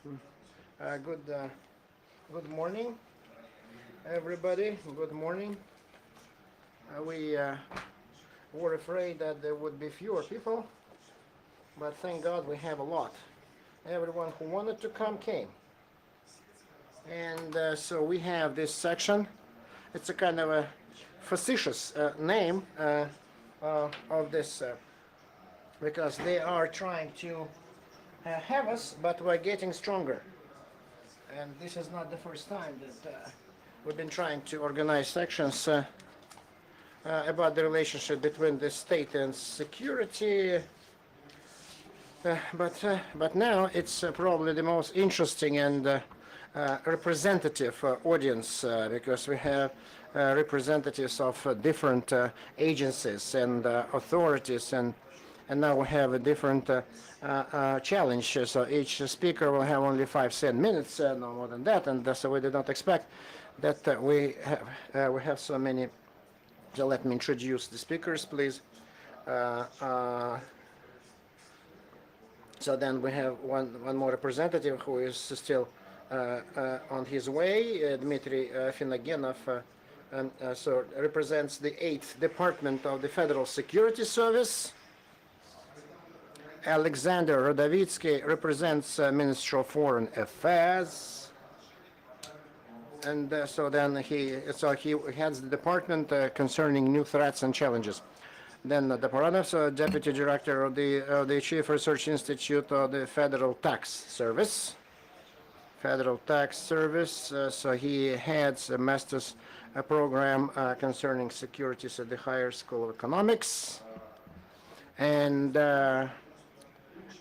Good morning, everybody. Good morning. We were afraid that there would be fewer people, but thank God we have a lot. Everyone who wanted to come came. And so we have this section. It's a kind of a facetious name of this because they are trying to have us, but we're getting stronger. And this is not the first time that we've been trying to organize sections about the relationship between the state and security. But now it's probably the most interesting and representative audience because we have representatives of different agencies and authorities, and now we have a different challenge. So each speaker will have only 5-10 minutes, no more than that, and so we did not expect that we have so many. So let me introduce the speakers, please. So then we have one more representative who is still on his way, Dmitry Finagenov, so represents the 8th Department of the Federal Security Service. Alexander Rodovitsky represents Ministry of Foreign Affairs. And so he heads the department concerning new threats and challenges. Then Daparanov, Deputy Director of the Chief Research Institute of the Federal Tax Service. So he heads a master's program concerning securities at the Higher School of Economics. And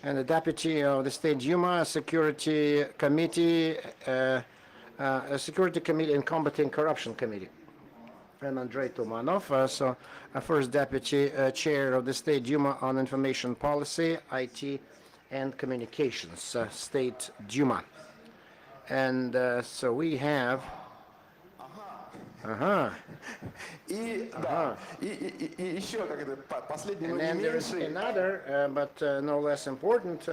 the Deputy of the State Duma Security Committee, Security Committee and Combating Corruption Committee. And Andrei Tumanov, First Deputy Chair of the State Duma on Information Policy, IT, and Communications, State Duma. And so we have... И еще как это последний, но And не then there is меньший. another, but no less important,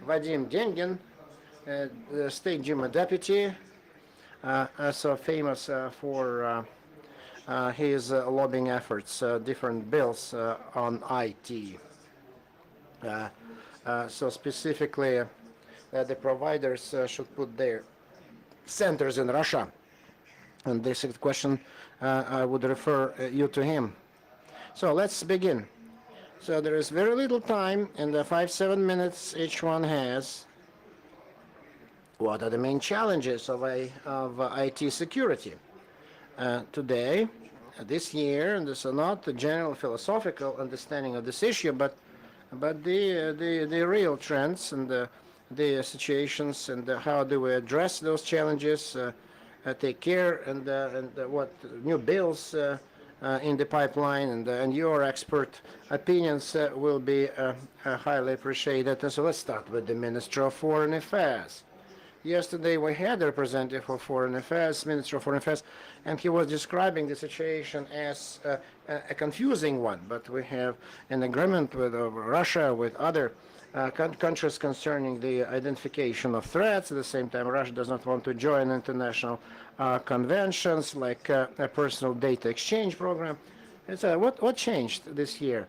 Vadim Dengin, the State Duma Deputy, so famous for his lobbying efforts, different bills on IT. So specifically, the providers should put their centers in Russia. And this question, I would refer you to him. So let's begin. So there is very little time, and the 5-7 minutes each one has. What are the main challenges of IT security? Today, this year, and this is not the general philosophical understanding of this issue, but the real trends and the situations and how do we address those challenges, take care, and what new bills in the pipeline, and your expert opinions will be highly appreciated. And so let's start with the Minister of Foreign Affairs. Yesterday we had a representative of Foreign Affairs, Minister of Foreign Affairs, and he was describing the situation as a confusing one. But we have an agreement with Russia, with other countries concerning the identification of threats. At the same time, Russia does not want to join international conventions like a personal data exchange program. And so what changed this year?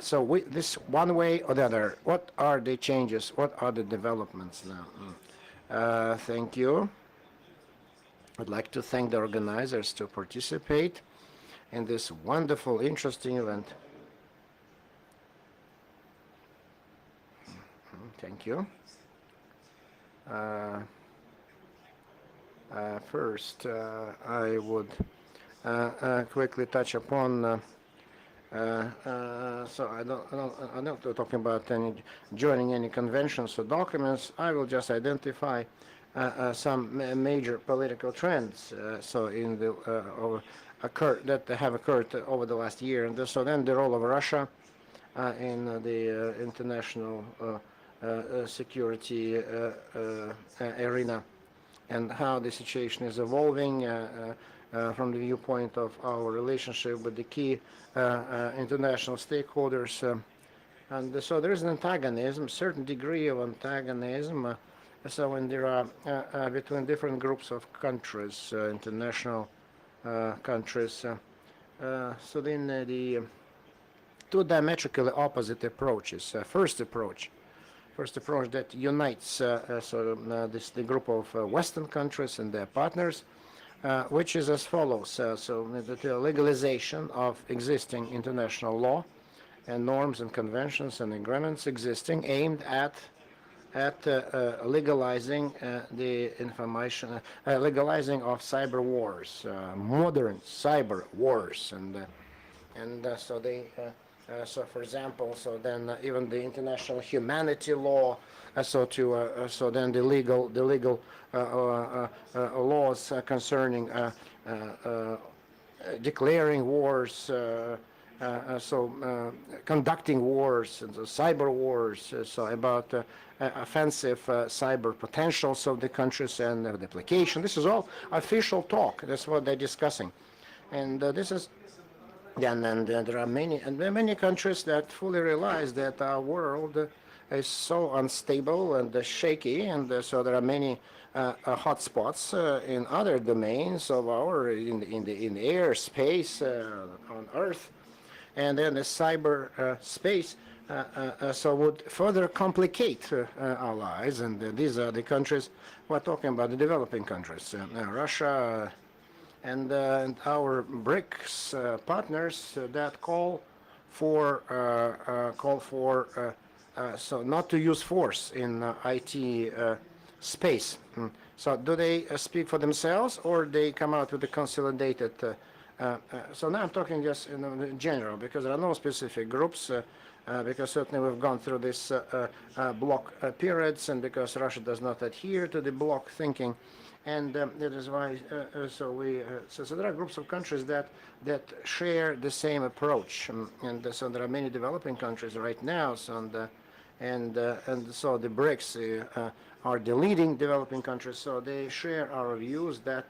So this one way or the other, what are the changes? What are the developments now? Thank you. I'd like to thank the organizers to participate in this wonderful, interesting event. Thank you. First, I would quickly touch upon. So I'm not talking about joining any conventions or documents. I will just identify some major political trends. So in the that have occurred over the last year, and so then the role of Russia in the international security arena, and how the situation is evolving from the viewpoint of our relationship with the key international stakeholders. And so there is an antagonism, certain degree of antagonism So when there are between different groups of countries, international countries, so then the two diametrically opposite approaches. First approach that unites the group of Western countries and their partners, which is as follows. The legalization of existing international law and norms and conventions and agreements existing aimed at legalizing the information, legalizing of cyber wars, modern cyber wars, and so they. So, for example, so then even the international humanity law, so then the legal laws concerning declaring wars, conducting wars, and the cyber wars, so about offensive cyber potentials of the countries and the application. This is all official talk. That's what they're discussing, and this is. And there are many countries that fully realize that our world is so unstable and shaky, and so there are many hot spots in other domains of our in the air, space, on Earth, and then the cyber space. So would further complicate our lives, and these are the countries we're talking about, the developing countries, Russia. And our BRICS partners that call for so not to use force in IT space. So do they speak for themselves, or they come out with a consolidated? So now I'm talking just in general, because there are no specific groups. Because certainly we've gone through this block periods, and because Russia does not adhere to the block thinking, and that is why. So there are groups of countries that share the same approach, and so there are many developing countries right now. So and so the BRICS are the leading developing countries. So they share our views that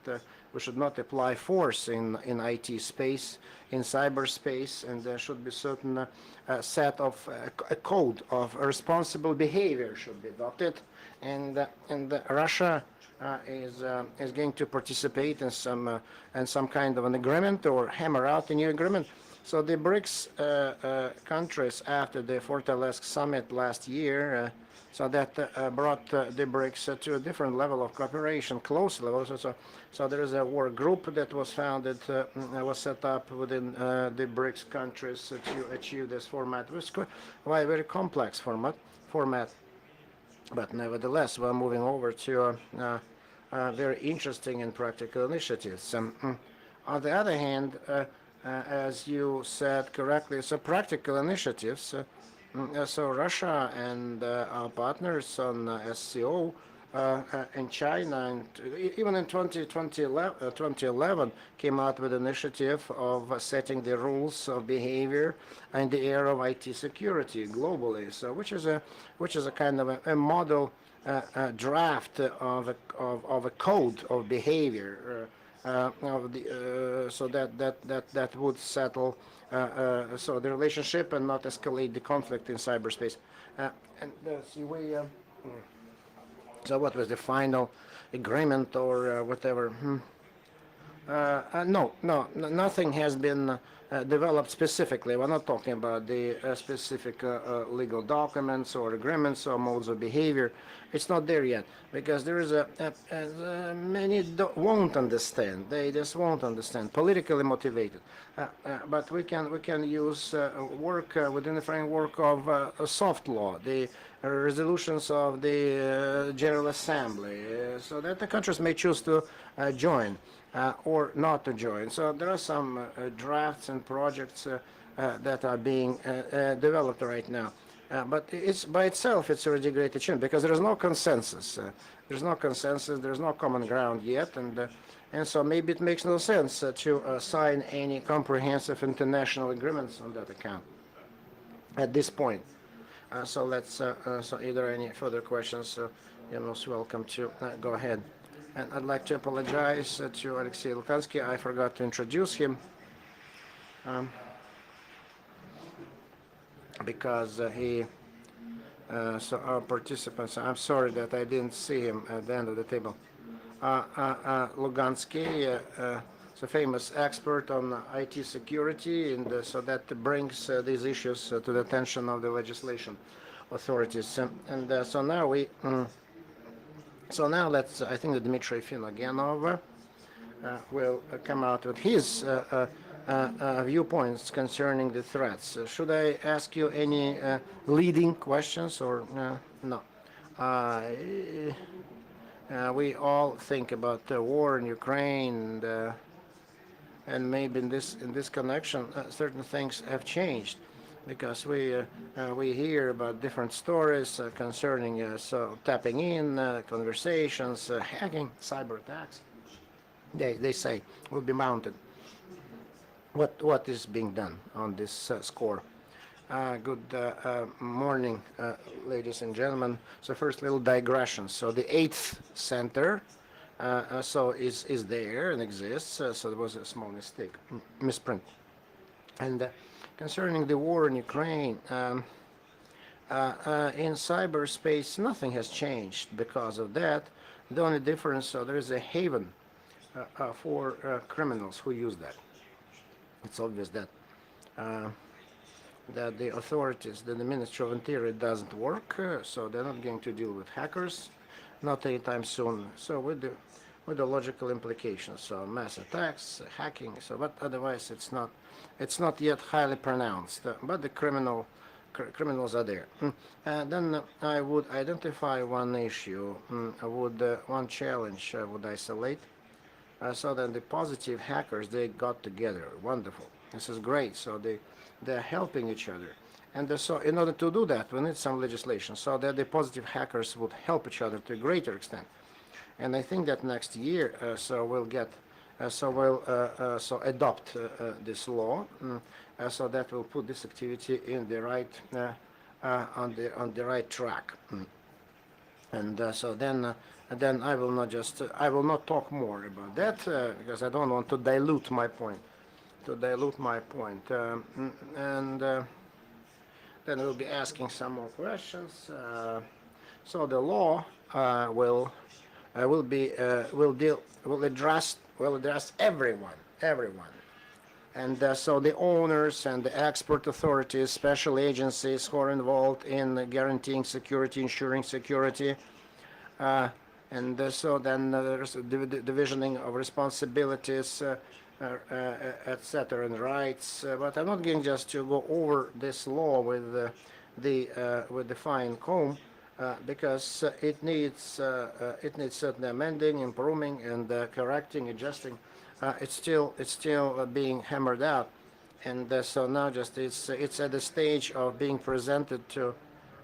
we should not apply force in IT space, in cyberspace, and there should be certain set of a code of responsible behavior should be adopted, and Russia is going to participate in some kind of an agreement or hammer out a new agreement. So the BRICS countries, after the Fortaleza summit last year, so that brought the BRICS to a different level of cooperation, close level. So there is a work group that was founded, was set up within the BRICS countries to achieve this format. It was quite a very complex format, but nevertheless, we're moving over to very interesting and practical initiatives. On the other hand, as you said correctly, so practical initiatives. So Russia and our partners on SCO in China, and even in 2011 came out with an initiative of setting the rules of behavior in the area of IT security globally. So which is a kind of a model draft of a code of behavior. So that would settle so the relationship and not escalate the conflict in cyberspace. So what was the final agreement or whatever? No, nothing has been developed specifically. We're not talking about the specific legal documents or agreements or modes of behavior. It's not there yet, because there is many won't understand. They just won't understand. Politically motivated, but we can use work within the framework of soft law, the resolutions of the General Assembly, so that the countries may choose to join. Or not to join. So there are some drafts and projects that are being developed right now. But it's by itself, it's already a great achievement, because there is no consensus. There's no common ground yet, and so maybe it makes no sense to sign any comprehensive international agreements on that account at this point. So either any further questions, you're most welcome to go ahead. And I'd like to apologize to Alexei Lukansky. I forgot to introduce him because he So our participants, I'm sorry that I didn't see him at the end of the table. Lugansky, is a famous expert on IT security, and so that brings these issues to the attention of the legislation authorities. And so now so now let's. I think that Dmitry Finogenov will come out with his viewpoints concerning the threats. Should I ask you any leading questions or no? Uh, we all think about the war in Ukraine, and maybe in this connection, certain things have changed, because we hear about different stories concerning so tapping in, conversations, hacking, cyber attacks. They say will be mounted. What is being done on this score? Good morning, ladies and gentlemen. So first, little digression. So the eighth center, so is there and exists. So there was a small mistake, misprint. And concerning the war in Ukraine, in cyberspace, nothing has changed because of that. The only difference, so there is a haven for criminals who use that. It's obvious that that the authorities, that the Ministry of Interior doesn't work, so they're not going to deal with hackers, not anytime soon. So with the logical implications, so mass attacks, hacking. So, but otherwise, it's not yet highly pronounced. But the criminals are there. And then I would identify one issue. One challenge I would isolate. So then the positive hackers, they got together. Wonderful. This is great. So they're helping each other. And so in order to do that, we need some legislation so that the positive hackers would help each other to a greater extent. And I think that next year, so we'll get, so adopt this law, so that will put this activity in the right, on the right track. And so then I will not talk more about that, because I don't want to dilute my point. And then we'll be asking some more questions. So the law will address everyone. And so the owners and the export authorities, special agencies who are involved in guaranteeing security, ensuring security, and so then there's a divisioning of responsibilities, etc., and rights. But I'm not going just to go over this law with the fine comb, because it needs certain amending, improving, and correcting, adjusting. It's still being hammered out, and so now just it's at the stage of being presented to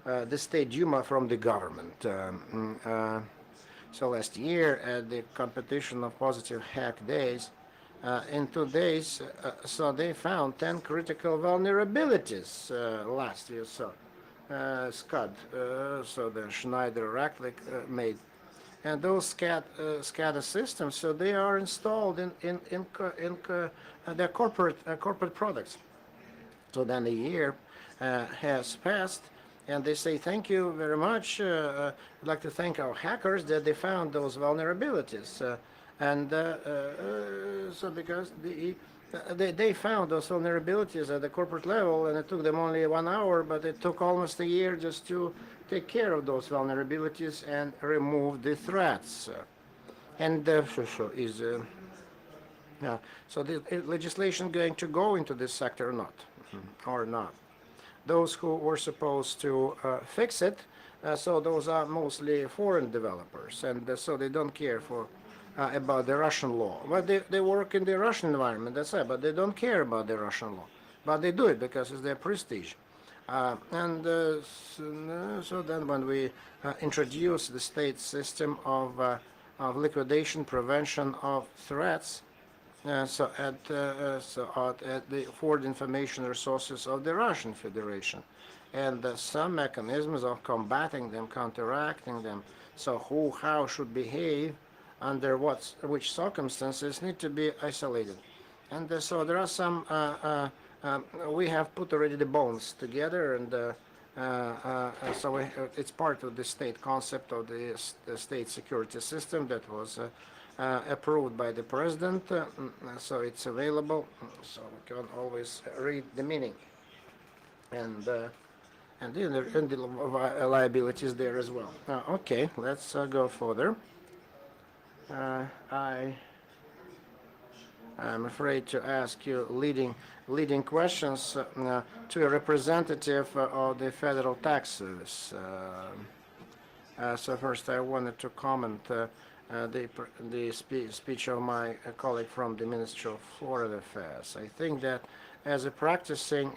the State Duma from the government. So last year at the competition of positive hack days, in 2 days, so they found 10 critical vulnerabilities last year. So SCAD, so the Schneider-Racklick made. And those SCADA systems, so they are installed in their corporate products. So then a year has passed, and they say, thank you very much. I'd like to thank our hackers that they found those vulnerabilities. So because they found those vulnerabilities at the corporate level, and it took them only 1 hour, but it took almost a year just to take care of those vulnerabilities and remove the threats. And so the legislation going to go into this sector or not? Or not? Those who were supposed to fix it, so those are mostly foreign developers, and so they don't care about the Russian law. But they work in the Russian environment, that's it, but they don't care about the Russian law. But they do it because it's their prestige. So then when we introduce the state system of liquidation, prevention of threats, at the forward information resources of the Russian Federation, and some mechanisms of combating them, counteracting them, so how should behave under which circumstances need to be isolated. And so there are some, we have put already the bones together, and It's part of the state concept of the state security system that was approved by the president. So it's available, so we can always read the meaning, and the liabilities there as well. Okay, let's go further. Uh, I I'm afraid to ask you leading questions to a representative of the Federal Tax Service. So first, I wanted to comment the speech of my colleague from the Ministry of Foreign Affairs. I think that as a practicing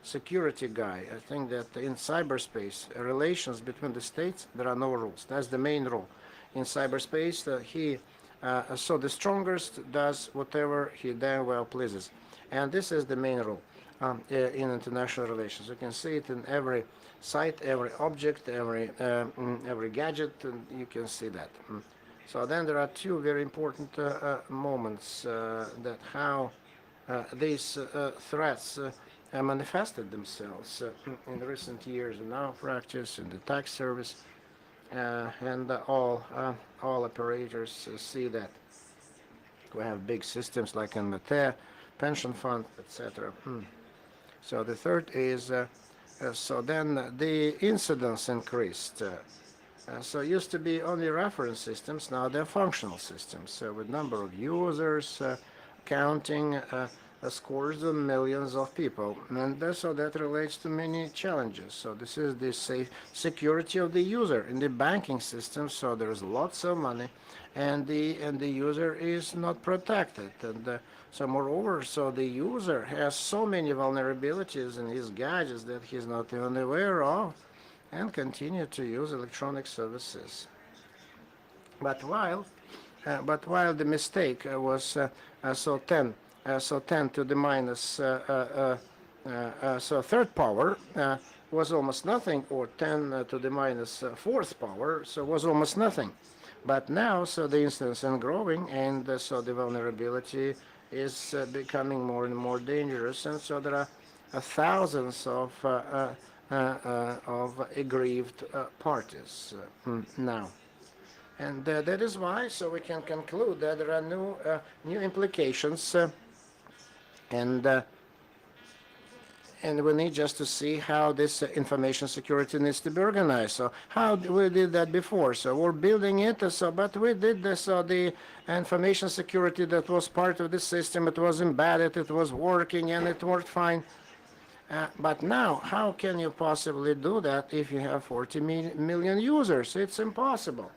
security guy, I think that in cyberspace, relations between the states, there are no rules. That's the main rule. In cyberspace, so the strongest does whatever he damn well pleases. And this is the main rule in international relations. You can see it in every site, every object, every gadget, and you can see that. So then there are two very important moments that how these threats manifested themselves in recent years in our practice, in the tax service, and all operators see that. We have big systems like in the pension fund, etc. So the third is, so then the incidence increased. So it used to be only reference systems, now they're functional systems with number of users, counting scores of millions of people, and so that relates to many challenges. So this is the security of the user in the banking system. So there's lots of money, and the user is not protected, and so moreover, so the user has so many vulnerabilities in his gadgets that he's not even aware of, and continue to use electronic services. But while the mistake was so 10 to the minus so third power was almost nothing, or 10 to the minus fourth power, so was almost nothing. But now, so the incidence is growing, and so the vulnerability is becoming more and more dangerous, and so there are thousands of aggrieved parties now. And that is why, so we can conclude that there are new implications, and we need just to see how this information security needs to be organized. So how we did that before? So we're building it. But we did this. So the information security that was part of the system, it was embedded, it was working, and it worked fine. But now, how can you possibly do that if you have 40 million users? It's impossible.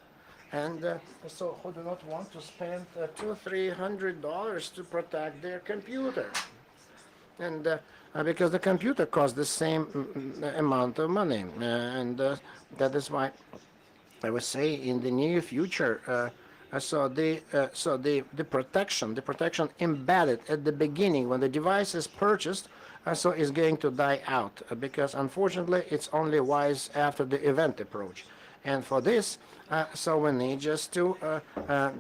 And so who do not want to spend $200-300 to protect their computer? And because the computer costs the same amount of money, and that is why I would say in the near future, the protection embedded at the beginning when the device is purchased, so is going to die out, because unfortunately it's only wise after the event approach. And for this, so we need just to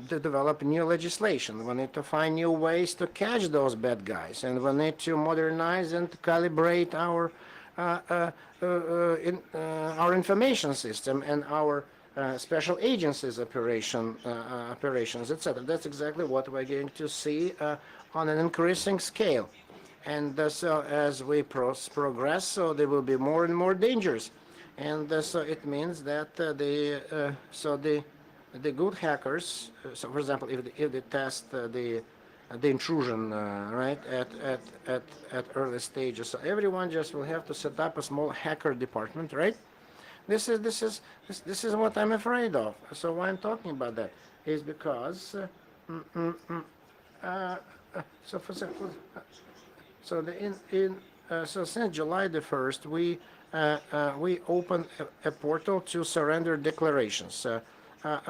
develop new legislation. We need to find new ways to catch those bad guys, and we need to modernize and calibrate our information system and our special agencies operations, etc. That's exactly what we're going to see on an increasing scale. And so as we progress, so there will be more and more dangers. And so it means that the good hackers, so for example, if they test the intrusion right at early stages, so everyone just will have to set up a small hacker department, right? This is what I'm afraid of. So why I'm talking about that is because so for example, so since July the 1st, we opened a portal to surrender declarations,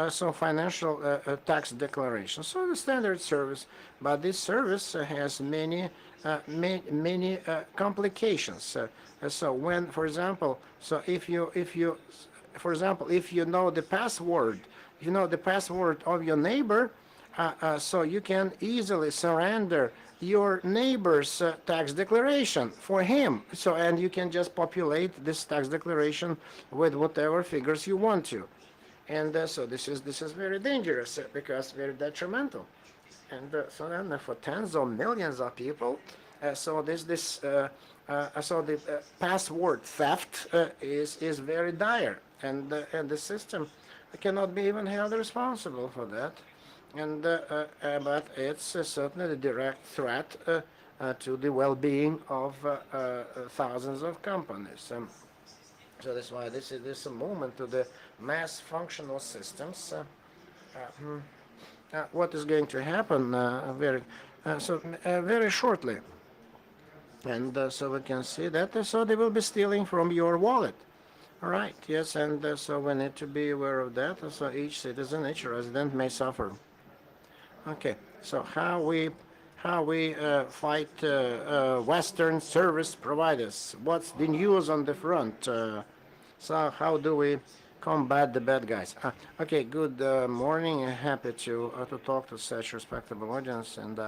so financial tax declarations. So the standard service, but this service has many complications. So when, for example, so if you know the password, of your neighbor, So you can easily surrender your neighbor's tax declaration for him. So and you can just populate this tax declaration with whatever figures you want to. And so this is very dangerous because very detrimental. And so then for tens of millions of people, so so the password theft is very dire, and the system cannot be even held responsible for that. And but it's certainly a direct threat to the well-being of thousands of companies. So that's why this is a moment to the mass functional systems. What is going to happen very shortly, and so we can see that so they will be stealing from your wallet. All right, yes, and so we need to be aware of that. So each citizen, each resident may suffer. Okay, so how we fight Western service providers? What's the news on the front? So how do we combat the bad guys? Okay, good morning. Happy to talk to such respectable audience, and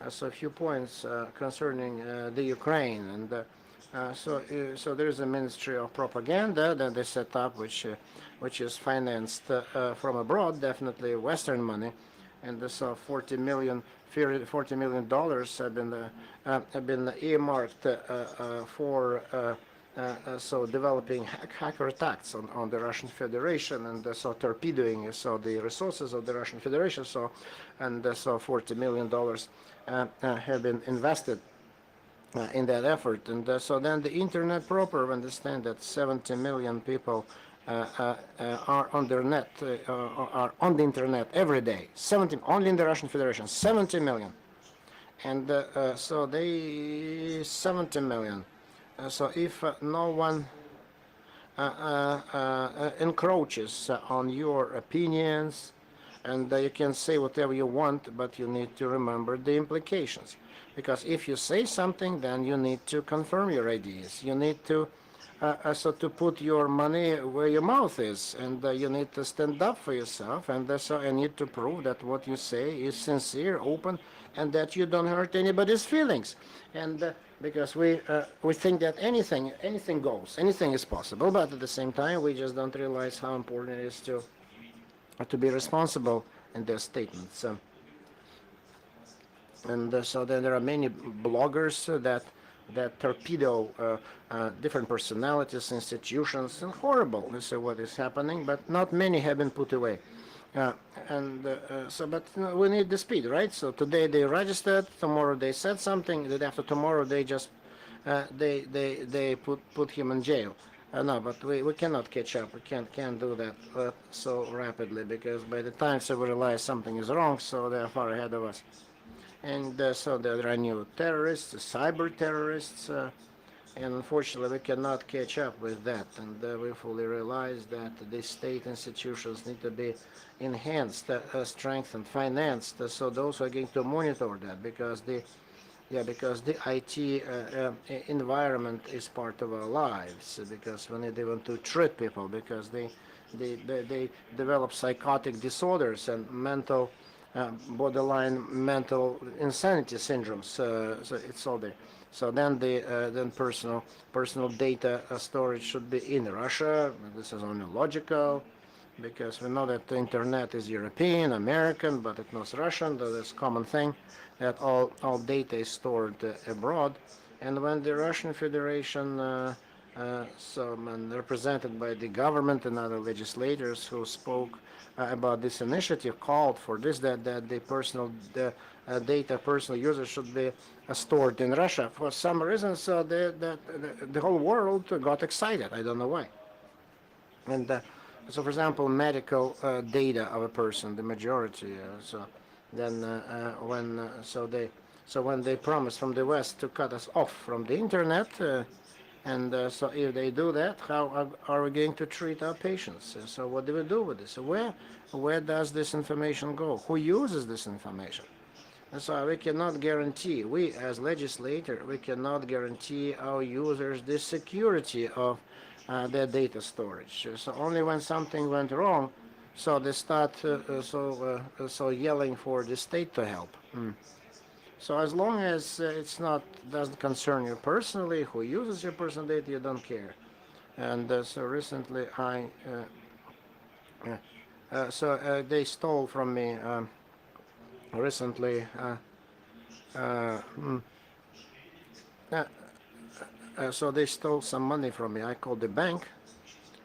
so a few points concerning the Ukraine, and so there is a Ministry of Propaganda that they set up, which is financed from abroad, definitely Western money, and so $40 million have been earmarked for so developing hacker attacks on the Russian Federation, and so torpedoing so the resources of the Russian Federation. So and so $40 million have been invested in that effort. And so then the internet proper, we understand that 70 million people are on their net, are on the internet every day. 70 only in the Russian Federation, 70 million. And so they 70 million. So if no one encroaches on your opinions, and you can say whatever you want, but you need to remember the implications. Because if you say something, then you need to confirm your ideas. You need to so to put your money where your mouth is, and you need to stand up for yourself, and so you need to prove that what you say is sincere, open, and that you don't hurt anybody's feelings. And because we think that anything goes, anything is possible, but at the same time we just don't realize how important it is to be responsible in their statements. And so then there are many bloggers that torpedo different personalities, institutions, and horrible. This is what is happening, but not many have been put away. But we need the speed, right? So today they registered, tomorrow they said something, that after tomorrow they just they put him in jail. No, but we cannot catch up. We can't do that so rapidly, because by the time so we realize something is wrong, so they are far ahead of us. And so there are new terrorists, cyber terrorists, and unfortunately we cannot catch up with that. And we fully realize that the state institutions need to be enhanced, strengthened, financed. So those are going to monitor that, because the IT environment is part of our lives. Because we need even to treat people, because they develop psychotic disorders and borderline mental insanity syndromes. So it's all there. So then personal data storage should be in Russia. This is only logical, because we know that the internet is European, American, but it's not Russian. That's a common thing, that all data is stored abroad. And when the Russian Federation, represented by the government and other legislators who spoke about this initiative, called for this, that the personal data, personal users should be stored in Russia. For some reason, so the whole world got excited. I don't know why. And so, for example, medical data of a person, the majority. When they promise from the West to cut us off from the internet, so if they do that, how are we going to treat our patients? So what do we do with this? Where does this information go? Who uses this information? And so we cannot guarantee, we as legislator, we cannot guarantee our users the security of their data storage. So only when something went wrong, So they start so yelling for the state to help. So as long as it's not doesn't concern you personally, who uses your personal data, you don't care. And so recently they stole from me recently. Uh, mm, uh, so they stole some money from me. I called the bank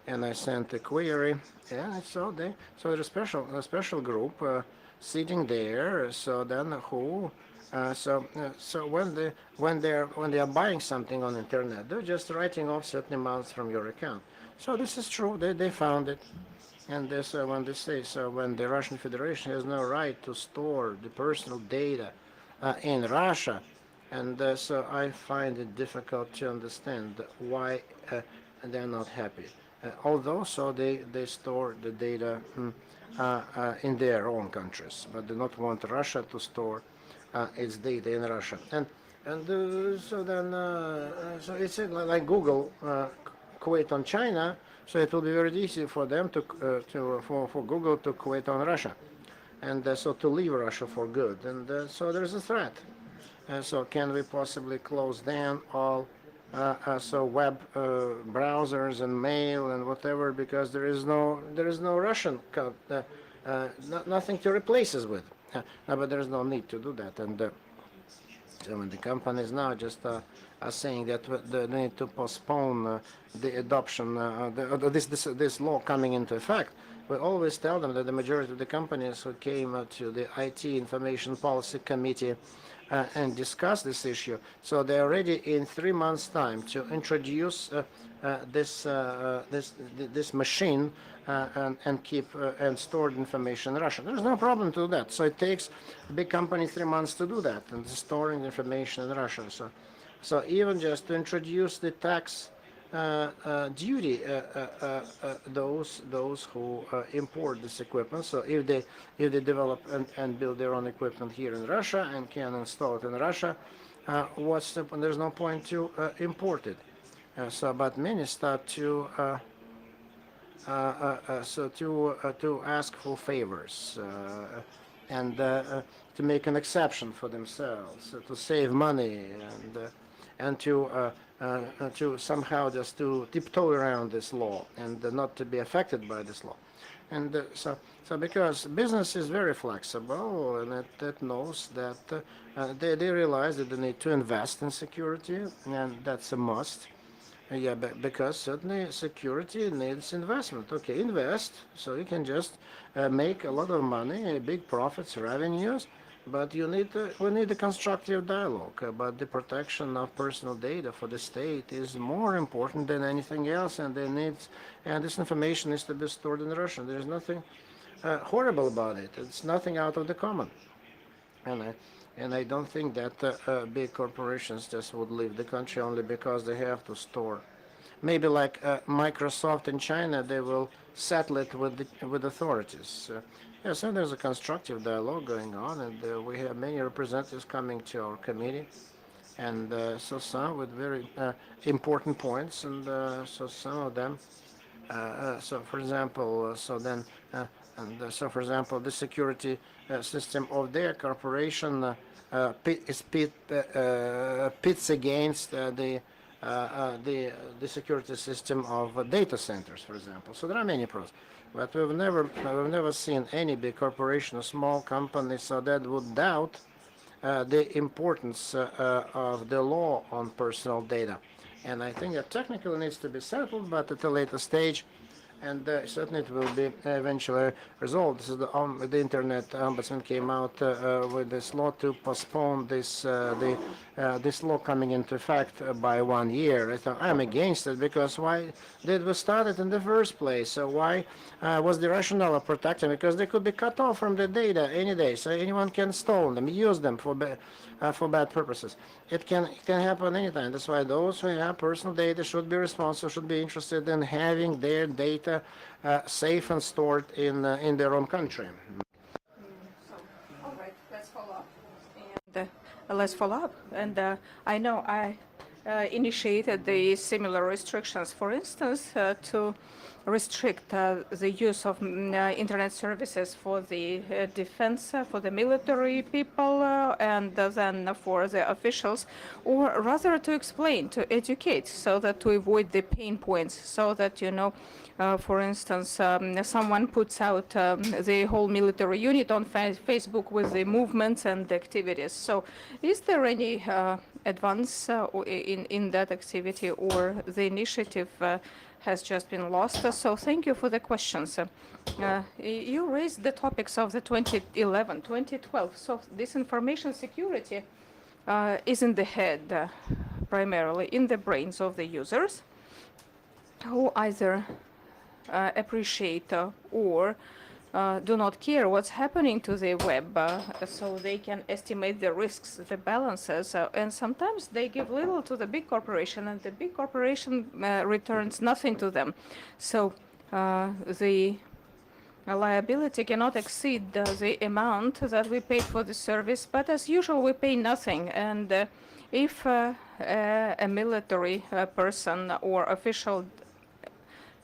and I sent a query. Yeah, so there's a special group sitting there. So then who? So when they are buying something on internet, they're just writing off certain amounts from your account. So this is true. They found it, and this when they say so when the Russian Federation has no right to store the personal data in Russia, and so I find it difficult to understand why they're not happy. Although so they store the data in their own countries, but do not want Russia to store its data in Russia. And so then so it's like Google quit on China, so it will be very easy for them for Google to quit on Russia, and so to leave Russia for good. And so there's a threat. So can we possibly close down all so web browsers and mail and whatever, because there is no Russian code, nothing to replace us with. But there is no need to do that. And so when the companies now just are saying that they need to postpone the adoption, this law coming into effect, we always tell them that the majority of the companies who came to the IT Information Policy Committee and discuss this issue, so they're ready in 3 months' time to introduce this machine and keep and stored information in Russia. There's no problem to do that. So it takes a big company 3 months to do that, and storing information in Russia. So even just to introduce the tax duty, those who import this equipment. So if they develop and build their own equipment here in Russia and can install it in Russia, there's no point to import it. But many start to to ask for favors and to make an exception for themselves, to save money, and to somehow just to tiptoe around this law and not to be affected by this law. And so because business is very flexible, and it knows that they realize that they need to invest in security, and that's a must. Yeah, because certainly security needs investment. Okay, invest so you can just make a lot of money, big profits, revenues, but we need a constructive dialogue about the protection of personal data for the state is more important than anything else, and this information needs to be stored in Russia. There's nothing horrible about it. It's nothing out of the common. And I don't think that big corporations just would leave the country only because they have to store. Maybe like Microsoft in China, they will settle it with authorities. Yeah, so there's a constructive dialogue going on, and we have many representatives coming to our committee, and so some with very important points, and so some of them. So, for example, for example, the security system of their corporation pits against the security system of data centers, for example. So there are many pros, but we've never seen any big corporation or small company so that would doubt the importance of the law on personal data. And I think that technically needs to be settled, but at a later stage, and certainly it will be eventually resolved. This is the Internet Ombudsman came out with this law to postpone this law coming into effect by 1 year. I thought I'm against it, because why did we start it in the first place? So why was the rationale of protecting? Because they could be cut off from the data any day, so anyone can steal them, use them for bad purposes. It can happen anytime. That's why those who have personal data should be responsible, should be interested in having their data safe and stored in their own country. All right, let's follow up. And let's follow up. And I know initiated the similar restrictions, for instance, to restrict the use of internet services for the defense, for the military people, and then for the officials, or rather to explain, to educate, so that to avoid the pain points, so that, for instance, someone puts out the whole military unit on Facebook with the movements and the activities. So is there any advance in that activity, or the initiative has just been lost? So thank you for the questions. You raised the topics of the 2011, 2012. So this information security is in the head, primarily in the brains of the users, who either appreciate or do not care what's happening to the web, so they can estimate the risks, the balances, and sometimes they give little to the big corporation, and the big corporation returns nothing to them. So the liability cannot exceed the amount that we paid for the service, but as usual, we pay nothing. And if a military person or official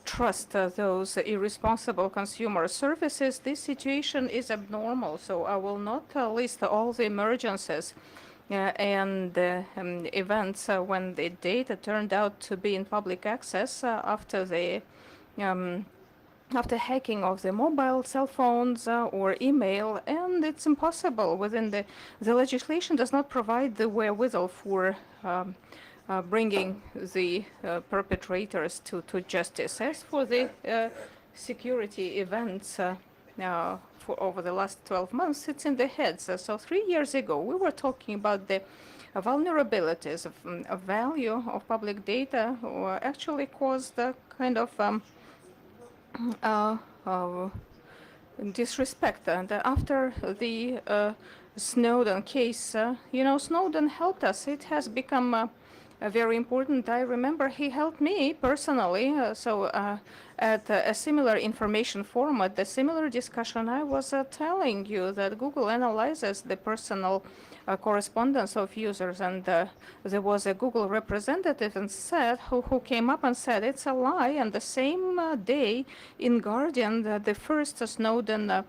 trust those irresponsible consumer services, this situation is abnormal. So I will not list all the emergencies and events when the data turned out to be in public access after the after hacking of the mobile cell phones or email, and it's impossible within the legislation does not provide the wherewithal for bringing the perpetrators to justice. As for the security events for over the last 12 months, it's in the heads. So 3 years ago, we were talking about the vulnerabilities of value of public data, actually caused a kind of disrespect. And after the Snowden case, Snowden helped us. It has become very important. I remember he helped me personally. At a similar information forum, at the similar discussion, I was telling you that Google analyzes the personal correspondence of users, and there was a Google representative and said who came up and said it's a lie. And the same day in Guardian, the first Snowden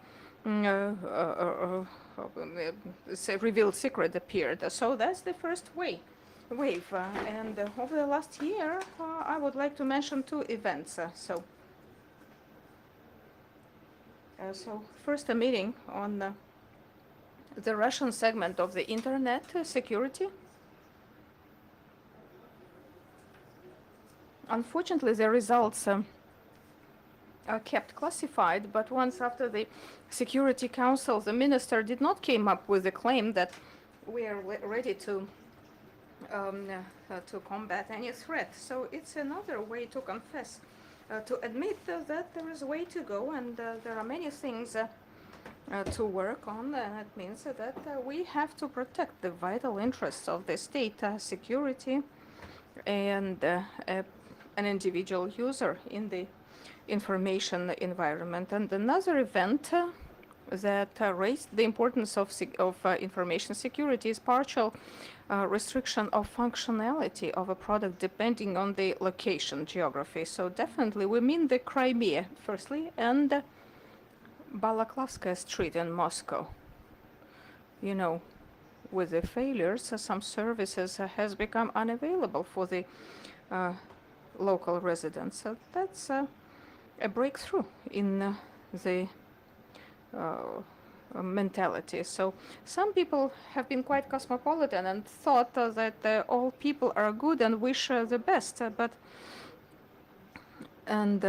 revealed secret appeared. So that's the first wave. And over the last year, I would like to mention two events. So first, a meeting on the Russian segment of the internet security. Unfortunately, the results are kept classified, but once after the Security Council, the minister did not came up with the claim that we are ready to combat any threat. So it's another way to confess, to admit that there is a way to go, and there are many things to work on. And it means that we have to protect the vital interests of the state security and an individual user in the information environment. And another event that raised the importance of information security is partial restriction of functionality of a product depending on the location, geography. So definitely we mean the Crimea, firstly, and Balaklavskaya Street in Moscow. With the failures, some services has become unavailable for the local residents. So that's a breakthrough in the mentality. So some people have been quite cosmopolitan and thought that all people are good and wish the best, and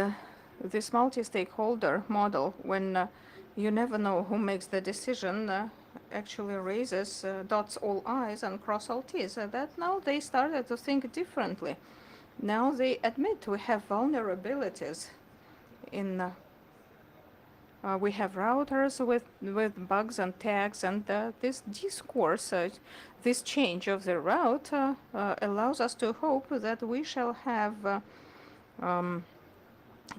this multi-stakeholder model, when you never know who makes the decision, actually raises dots all I's and cross all T's. That now they started to think differently. Now they admit we have vulnerabilities in we have routers with bugs and tags, and this discourse, this change of the route allows us to hope that we shall have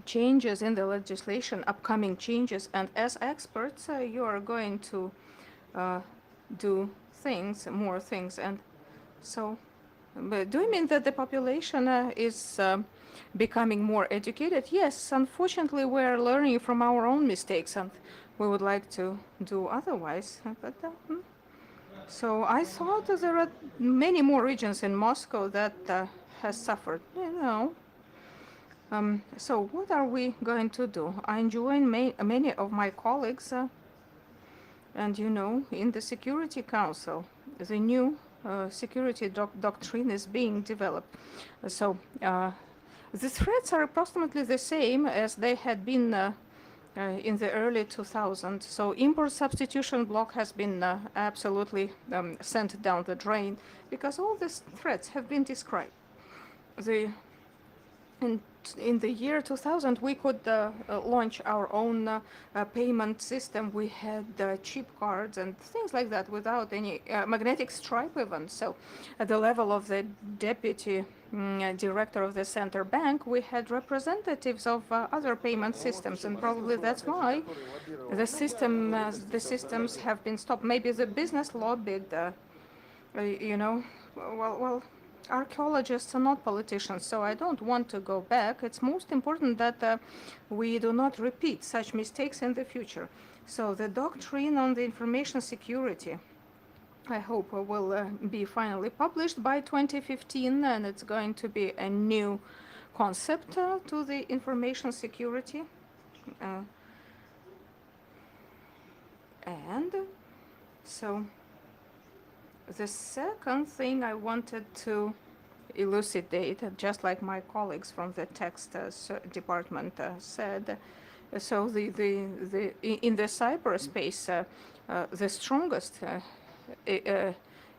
changes in the legislation, upcoming changes, and as experts, you are going to do things, more things, and so But do you mean that the population is becoming more educated? Yes, unfortunately, we're learning from our own mistakes, and we would like to do otherwise. So I thought that there are many more regions in Moscow that has suffered. So what are we going to do? I join many of my colleagues, and in the Security Council, the new security doctrine is being developed. So the threats are approximately the same as they had been in the early 2000s. So import substitution block has been absolutely sent down the drain because all these threats have been described. The in the year 2000, we could launch our own payment system. We had chip cards and things like that without any magnetic stripe even. So at the level of the deputy director of the center bank, we had representatives of other payment systems, and probably that's why the systems have been stopped. Maybe the business lobbied, well, archaeologists are not politicians, so I don't want to go back. It's most important that we do not repeat such mistakes in the future. So the doctrine on the information security, I hope, will be finally published by 2015, and it's going to be a new concept to the information security. And so the second thing I wanted to elucidate, just like my colleagues from the text department said, so in the cyberspace, the strongest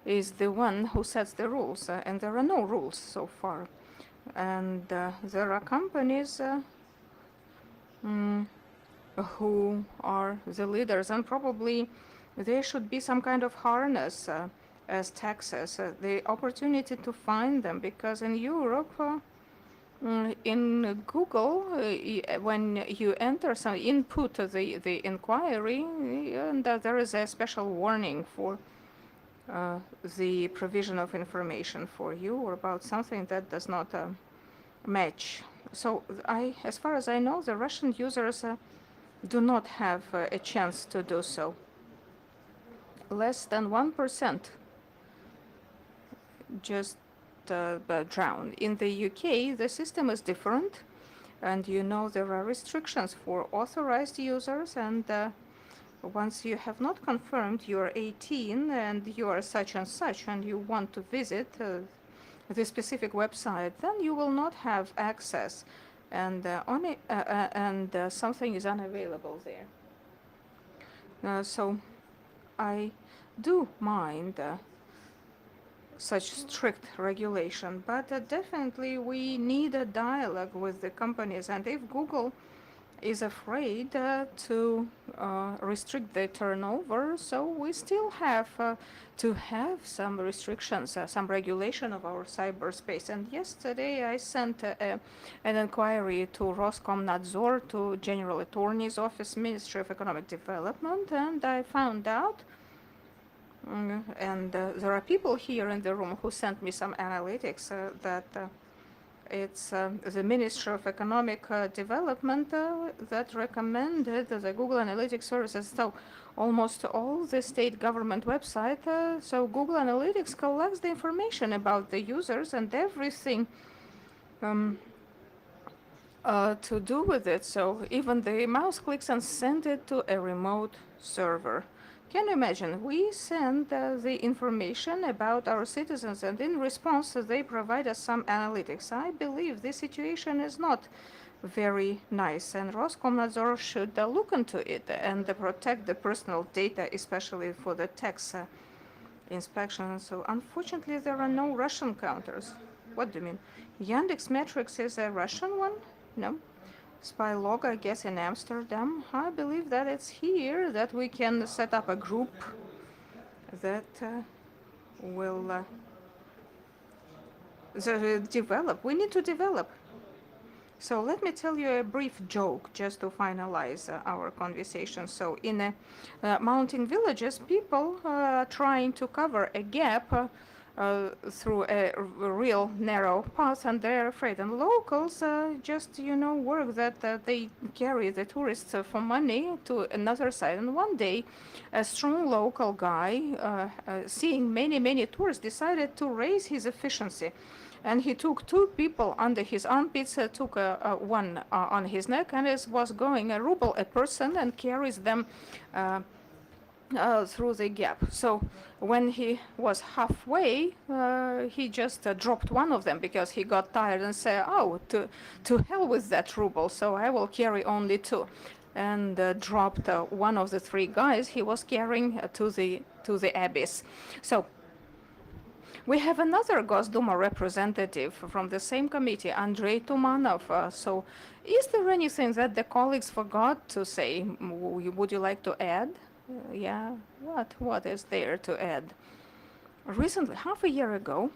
is the one who sets the rules, and there are no rules so far. And there are companies who are the leaders, and probably there should be some kind of harness as taxes, the opportunity to find them, because in Europe, in Google, when you enter some input the inquiry, and there is a special warning for the provision of information for you or about something that does not match. So as far as I know, the Russian users do not have a chance to do so. Less than 1% just drown. In the UK, the system is different, and there are restrictions for authorized users, and once you have not confirmed you're 18 and you are such and such and you want to visit the specific website, then you will not have access, and something is unavailable there. So I do mind such strict regulation, but definitely we need a dialogue with the companies, and if Google is afraid to restrict the turnover, so we still have to have some restrictions, some regulation of our cyberspace. And yesterday I sent an inquiry to Roskomnadzor, to General Attorney's Office, Ministry of Economic Development, and I found out, and there are people here in the room who sent me some analytics that it's the Ministry of Economic Development that recommended the Google Analytics services. So almost all the state government website, so Google Analytics collects the information about the users and everything to do with it. So even the mouse clicks and send it to a remote server. Can you imagine? We send the information about our citizens, and in response, they provide us some analytics. I believe this situation is not very nice, and Roskomnadzor should look into it and protect the personal data, especially for the tax inspection. So unfortunately, there are no Russian counters. What do you mean? Yandex Metrics is a Russian one? No. Spylog, I guess, in Amsterdam. I believe that it's here that we can set up a group that will develop. We need to develop. So let me tell you a brief joke just to finalize our conversation. So in mountain villages, people are trying to cover a gap through a real narrow path, and they're afraid. And locals just, work that they carry the tourists for money to another side. And one day, a strong local guy, seeing many tourists, decided to raise his efficiency. And he took two people under his armpits, took one on his neck, and as was going a ruble a person, and carries them through the gap. So when he was halfway, he just dropped one of them because he got tired and said, "Oh, to hell with that ruble! So I will carry only two," and dropped one of the three guys he was carrying to the abyss. So we have another Gosduma representative from the same committee, Andrei Tumanov. So is there anything that the colleagues forgot to say? Would you like to add? Yeah, what is there to add? Recently, half a year ago,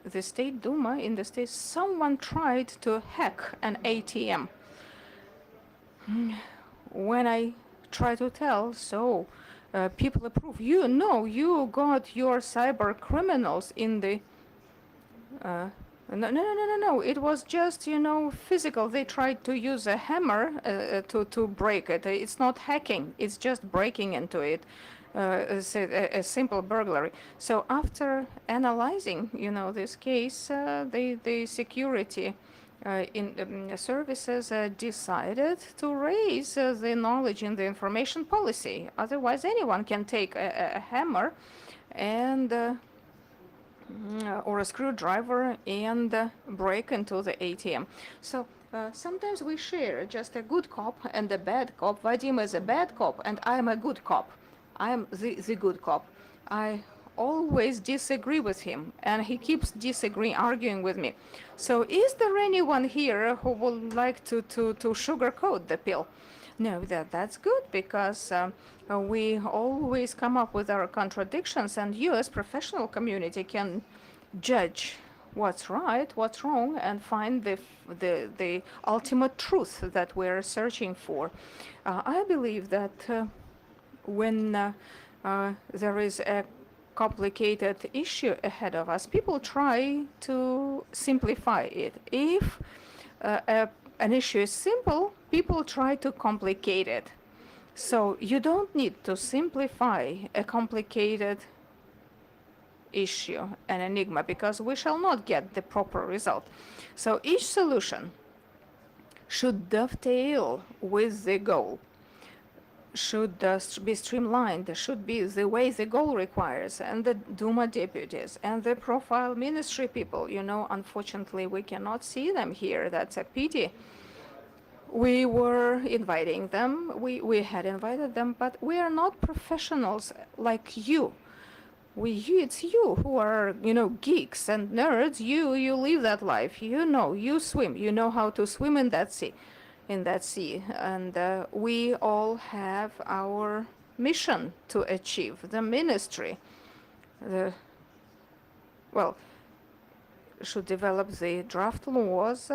the State Duma in the States, someone tried to hack an ATM. When I try to tell, people approve. You got your cyber criminals in the. No. It was just, physical. They tried to use a hammer to break it. It's not hacking. It's just breaking into it. A simple burglary. So after analyzing, this case, the security services decided to raise the knowledge in the information policy. Otherwise, anyone can take a hammer and or a screwdriver and break into the ATM. So sometimes we share just a good cop and a bad cop. Vadim is a bad cop and I'm a good cop. I'm the good cop. I always disagree with him and he keeps disagreeing, arguing with me. So is there anyone here who would like to sugarcoat the pill? No, that's good because we always come up with our contradictions, and you as professional community can judge what's right, what's wrong, and find the ultimate truth that we're searching for. I believe that when there is a complicated issue ahead of us, people try to simplify it. If an issue is simple, people try to complicate it. So you don't need to simplify a complicated issue, an enigma, because we shall not get the proper result. So each solution should dovetail with the goal, should be streamlined, should be the way the goal requires, and the Duma deputies and the profile ministry people, unfortunately we cannot see them here. That's a pity. We were inviting them, we had invited them, but we are not professionals like you. It's you who are, geeks and nerds. You live that life. You swim. You know how to swim in that sea. And we all have our mission to achieve. The ministry, should develop the draft laws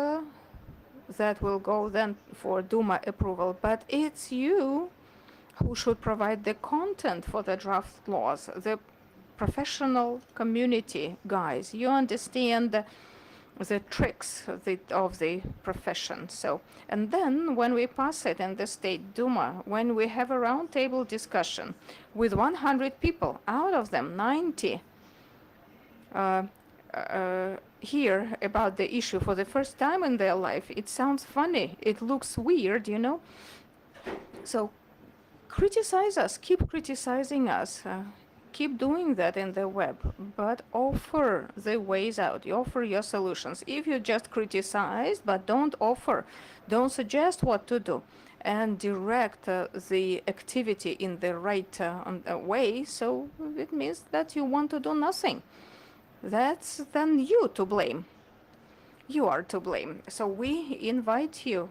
that will go then for Duma approval. But it's you who should provide the content for the draft laws, the professional community guys. You understand the tricks of the profession. So, and then when we pass it in the State Duma, when we have a roundtable discussion with 100 people, out of them 90 hear about the issue for the first time in their life, it sounds funny, it looks weird, So criticize us, keep criticizing us. Keep doing that in the web, but offer the ways out. You offer your solutions. If you just criticize, but don't suggest what to do, and direct the activity in the right way, so it means that you want to do nothing. That's then you to blame. You are to blame. So we invite you,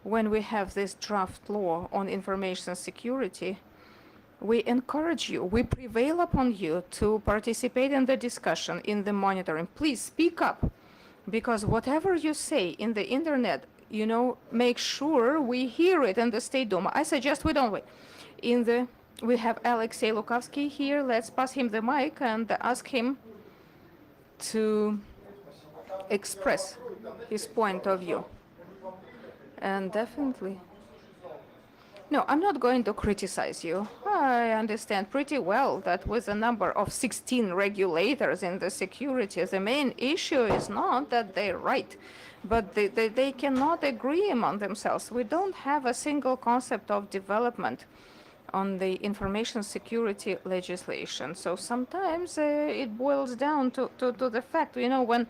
when we have this draft law on information security, we encourage you, we prevail upon you to participate in the discussion, in the monitoring. Please speak up, because whatever you say in the internet, make sure we hear it in the State Duma. I suggest we don't wait. We have Alexei Lukavsky here. Let's pass him the mic and ask him to express his point of view. And definitely, no, I'm not going to criticize you. I understand pretty well that with a number of 16 regulators in the security, the main issue is not that they're right, but they cannot agree among themselves. We don't have a single concept of development on the information security legislation. So sometimes it boils down to the fact, when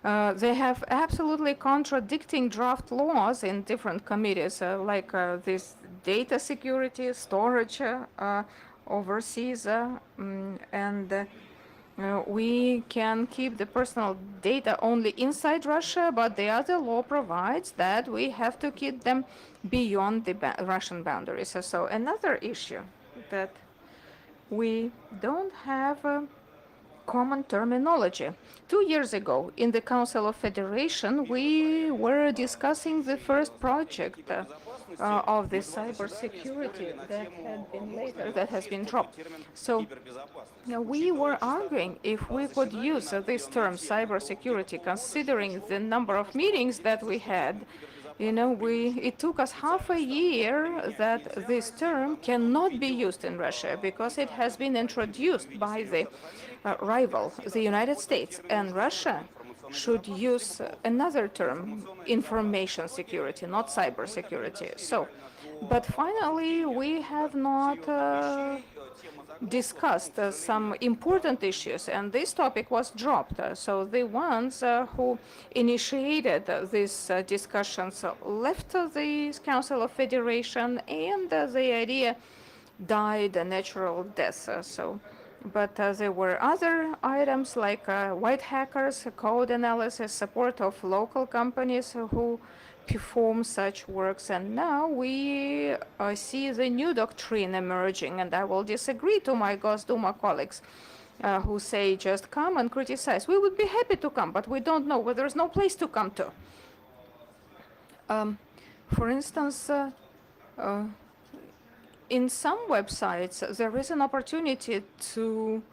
they have absolutely contradicting draft laws in different committees, like this data security, storage overseas, and we can keep the personal data only inside Russia, but the other law provides that we have to keep them beyond the Russian boundaries. So another issue that we don't have common terminology. 2 years ago, in the Council of Federation, we were discussing the first project of the cybersecurity that has been dropped. So we were arguing if we could use this term cybersecurity, considering the number of meetings that we had. It took us half a year that this term cannot be used in Russia because it has been introduced by the rival, the United States, and Russia should use another term, information security, not cyber security. So, but finally, we have not discussed some important issues, and this topic was dropped. So the ones who initiated these discussions left the Council of Federation, and the idea died a natural death. But there were other items like white hackers, code analysis, support of local companies who perform such works. And now we see the new doctrine emerging, and I will disagree to my Gosduma colleagues who say just come and criticize. We would be happy to come, but we don't know where there's no place to come to. For instance, in some websites, there is an opportunity to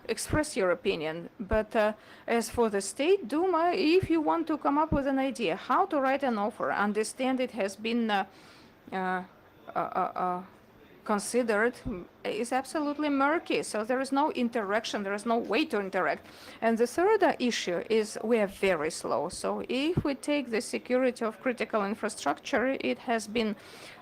express your opinion. But as for the State Duma, if you want to come up with an idea how to write an offer, understand it has been considered, is absolutely murky. So there is no interaction, there is no way to interact. And the third issue is we are very slow. So if we take the security of critical infrastructure, it has been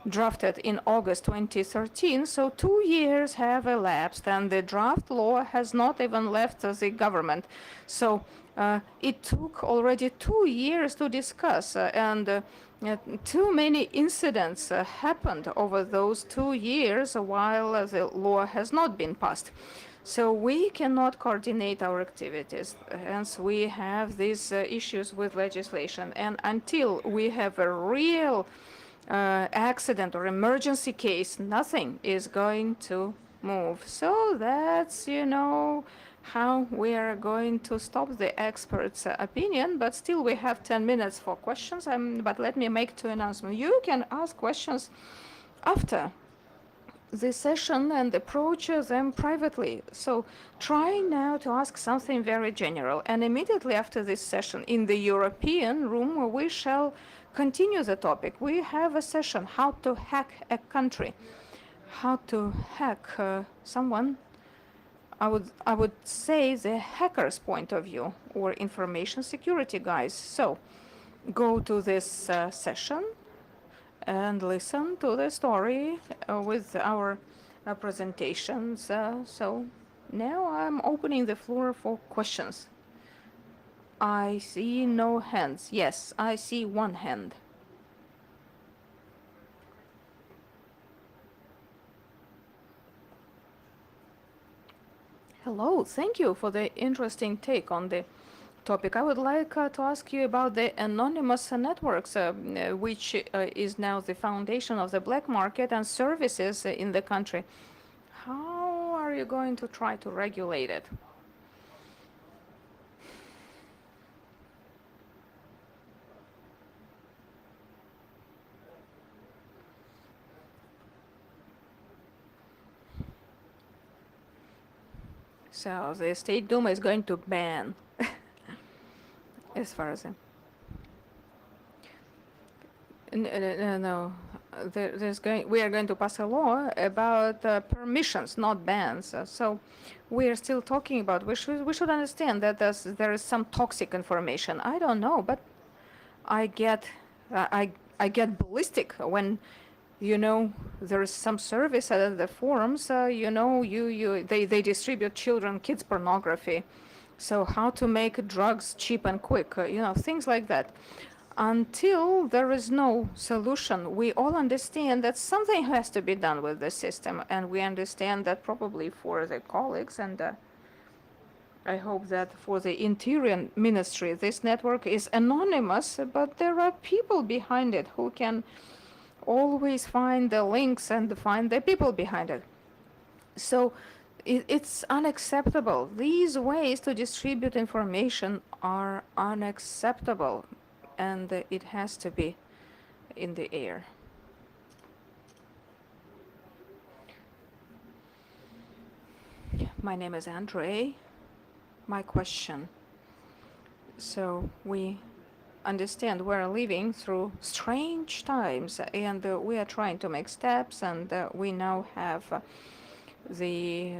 drafted in August 2013, so 2 years have elapsed, and the draft law has not even left the government. So it took already 2 years to discuss, and too many incidents happened over those 2 years while the law has not been passed. So we cannot coordinate our activities, hence we have these issues with legislation. And until we have a real accident or emergency case, nothing is going to move. So that's, how we are going to stop the experts' opinion, but still we have 10 minutes for questions. But let me make two announcements. You can ask questions after the session and approach them privately. So try now to ask something very general. And immediately after this session in the European room, we shall continue the topic. We have a session, how to hack a country, how to hack someone. I would say the hacker's point of view, or information security guys. So go to this session and listen to the story with our presentations. So now I'm opening the floor for questions. I see no hands. Yes, I see one hand. Hello, thank you for the interesting take on the topic. I would like to ask you about the anonymous networks, which is now the foundation of the black market and services in the country. How are you going to try to regulate it? So the State Duma is going to ban as far as no. We are going to pass a law about permissions, not bans. So we are still talking about. We should understand that there is some toxic information. I don't know, but I get I get ballistic when there is some service at the forums. They distribute kids pornography. So how to make drugs cheap and quick? Things like that. Until there is no solution, we all understand that something has to be done with the system, and we understand that probably for the colleagues, and I hope that for the Interior Ministry, this network is anonymous, but there are people behind it who can always find the links and find the people behind it. So it's unacceptable. These ways to distribute information are unacceptable, and it has to be in the air. My name is Andre. My question. So we understand we're living through strange times, and we are trying to make steps, and we now have the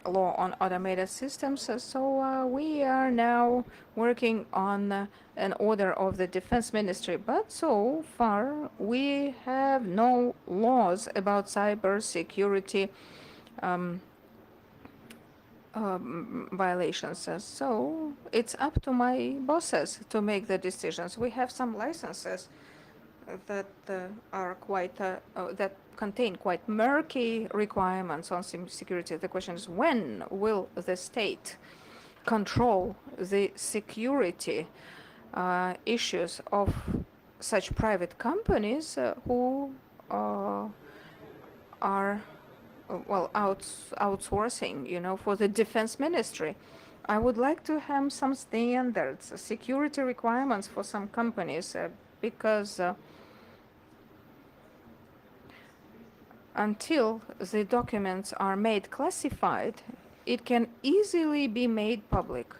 law on automated systems. So we are now working on an order of the Defense Ministry, but so far we have no laws about cybersecurity violations. So it's up to my bosses to make the decisions. We have some licenses that are quite that contain quite murky requirements on security. The question is, when will the state control the security issues of such private companies who are outsourcing, for the Defense Ministry? I would like to have some standards, security requirements for some companies, because until the documents are made classified, it can easily be made public.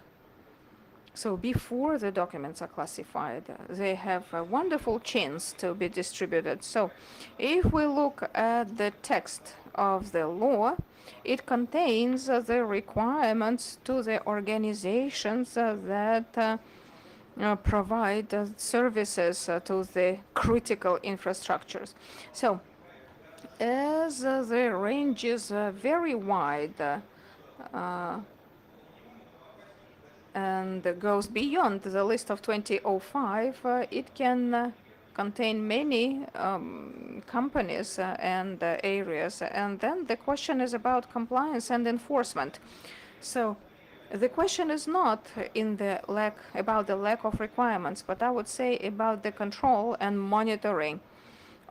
So before the documents are classified, they have a wonderful chance to be distributed. So if we look at the text of the law, it contains the requirements to the organizations that provide services to the critical infrastructures. So as the range is very wide and goes beyond the list of 2005, it can contain many companies and areas. And then the question is about compliance and enforcement. So the question is not about the lack of requirements, but I would say about the control and monitoring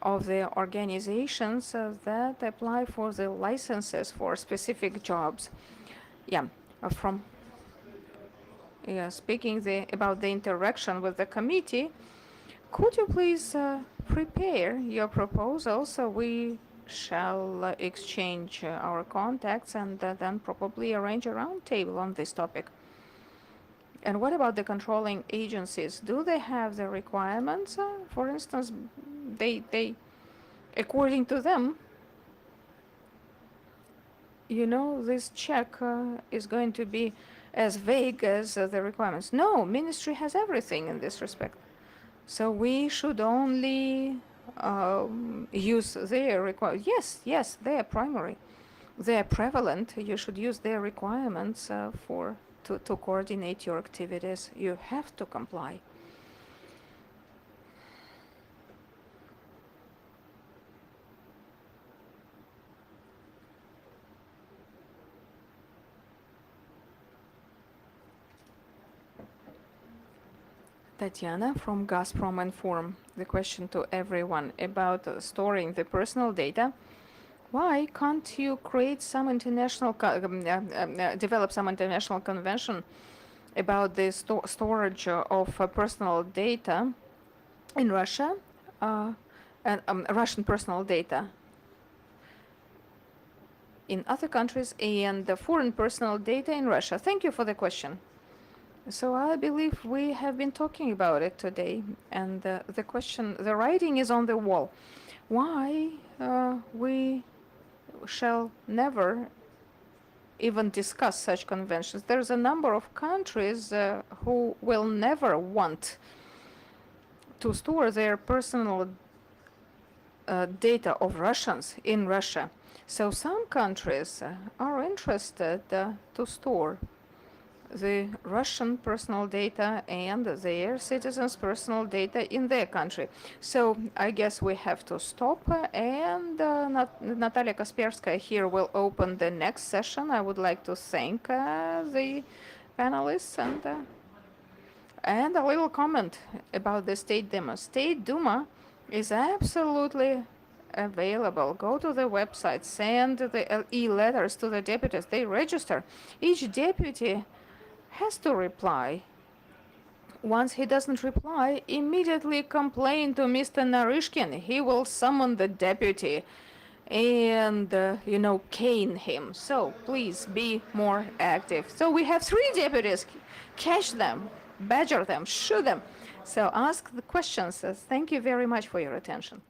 of the organizations that apply for the licenses for specific jobs. Speaking about the interaction with the committee, could you please prepare your proposal so we shall exchange our contacts and then probably arrange a roundtable on this topic? And what about the controlling agencies? Do they have the requirements? For instance, they according to them, this check is going to be as vague as the requirements. No, ministry has everything in this respect. So we should only use their requirements. Yes, they are primary. They are prevalent. You should use their requirements to coordinate your activities. You have to comply. Tatiana from Gazprom Inform. The question to everyone about storing the personal data. Why can't you create some develop some international convention about the storage of personal data in Russia and Russian personal data in other countries and the foreign personal data in Russia? Thank you for the question. So I believe we have been talking about it today, and the writing is on the wall. Why we shall never even discuss such conventions? There's a number of countries who will never want to store their personal data of Russians in Russia. So some countries are interested to store the Russian personal data and their citizens' personal data in their country. So I guess we have to stop, and Natalia Kaspersky here will open the next session. I would like to thank the panelists and a little comment about the State Duma. State Duma is absolutely available. Go to the website, send the e-letters to the deputies. They register. Each deputy has to reply. Once he doesn't reply, immediately complain to Mr. Narishkin. He will summon the deputy and, cane him. So please be more active. So we have 3 deputies. Catch them, badger them, shoot them. So ask the questions. Thank you very much for your attention.